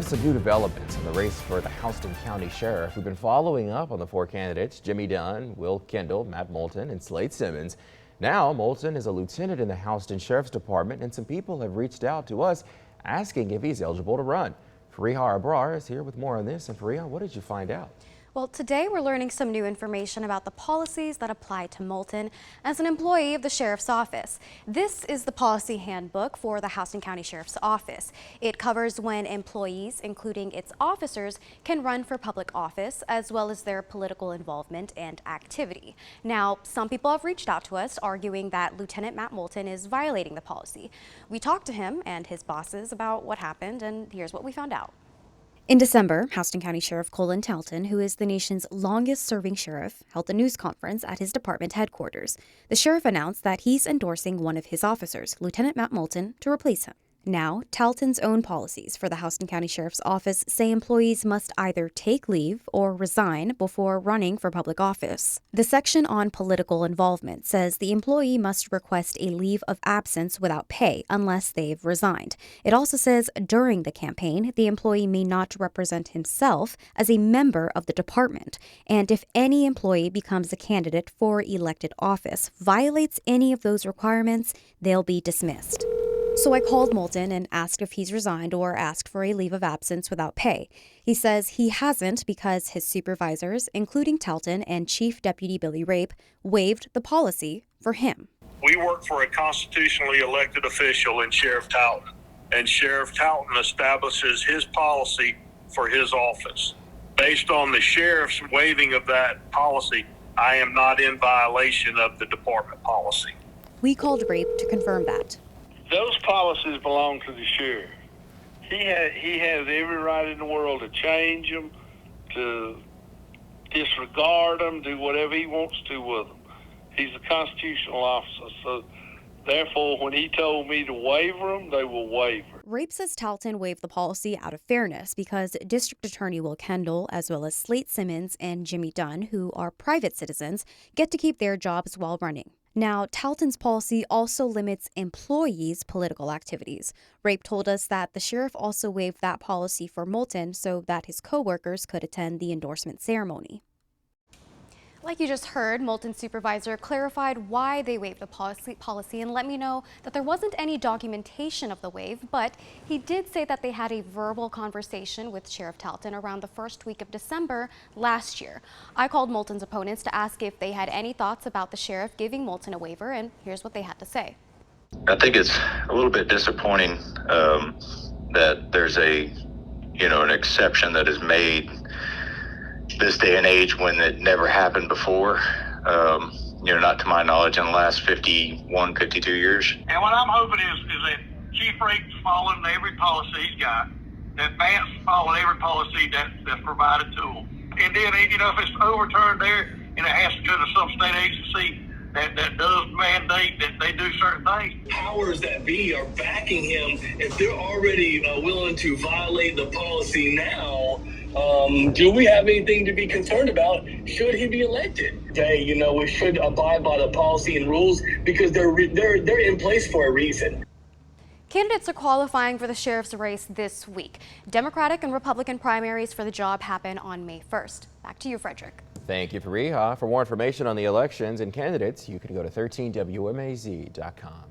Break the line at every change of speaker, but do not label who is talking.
Some new developments in the race for the Houston County Sheriff. We've been following up on the four candidates, Jimmy Dunn, Will Kendall, Matt Moulton, and Slade Simmons. Now, Moulton is a lieutenant in the Houston Sheriff's Department, and some people have reached out to us asking if he's eligible to run. Fariha Abrar is here with more on this. And Fariha, what did you find out?
Well, today we're learning some new information about the policies that apply to Moulton as an employee of the Sheriff's Office. This is the policy handbook for the Houston County Sheriff's Office. It covers when employees, including its officers, can run for public office, as well as their political involvement and activity. Now, some people have reached out to us arguing that Lieutenant Matt Moulton is violating the policy. We talked to him and his bosses about what happened, and here's what we found out. In December, Houston County Sheriff Colin Talton, who is the nation's longest-serving sheriff, held a news conference at his department headquarters. The sheriff announced that he's endorsing one of his officers, Lieutenant Matt Moulton, to replace him. Now, Talton's own policies for the Houston County Sheriff's Office say employees must either take leave or resign before running for public office. The section on political involvement says the employee must request a leave of absence without pay unless they've resigned. It also says during the campaign, the employee may not represent himself as a member of the department. And if any employee becomes a candidate for elected office, violates any of those requirements, they'll be dismissed. So I called Moulton and asked if he's resigned or asked for a leave of absence without pay. He says he hasn't because his supervisors, including Talton and Chief Deputy Billy Rape, waived the policy for him.
We work for a constitutionally elected official in Sheriff Talton, and Sheriff Talton establishes his policy for his office. Based on the sheriff's waiving of that policy, I am not in violation of the department policy.
We called Rape to confirm that.
Those policies belong to the sheriff. He has every right in the world to change them, to disregard them, do whatever he wants to with them. He's a constitutional officer, so therefore when he told me to waiver them, they will waiver.
Rape says Talton waived the policy out of fairness because District Attorney Will Kendall, as well as Slade Simmons and Jimmy Dunn, who are private citizens, get to keep their jobs while running. Now, Talton's policy also limits employees' political activities. Rape told us that the sheriff also waived that policy for Moulton so that his co-workers could attend the endorsement ceremony. Like you just heard, Moulton's supervisor clarified why they waived the policy and let me know that there wasn't any documentation of the waive, but he did say that they had a verbal conversation with Sheriff Talton around the first week of December last year. I called Moulton's opponents to ask if they had any thoughts about the sheriff giving Moulton a waiver, and here's what they had to say.
I think it's a little bit disappointing that there's an exception that is made this day and age when it never happened before, not to my knowledge in the last 51, 52 years.
And what I'm hoping is that Chief Rape's following every policy he's got, that Matt's following every policy that's provided to him. And then, if it's overturned there and it has to go to some state agency that does mandate that they do certain things.
Powers that be are backing him. If they're already willing to violate the policy now, do we have anything to be concerned about should he be elected? We should abide by the policy and rules because they're in place for a reason.
Candidates are qualifying for the sheriff's race this week. Democratic and Republican primaries for the job happen on May 1st. Back to you, Frederick.
Thank you, Fariha. For more information on the elections and candidates, you can go to 13WMAZ.com.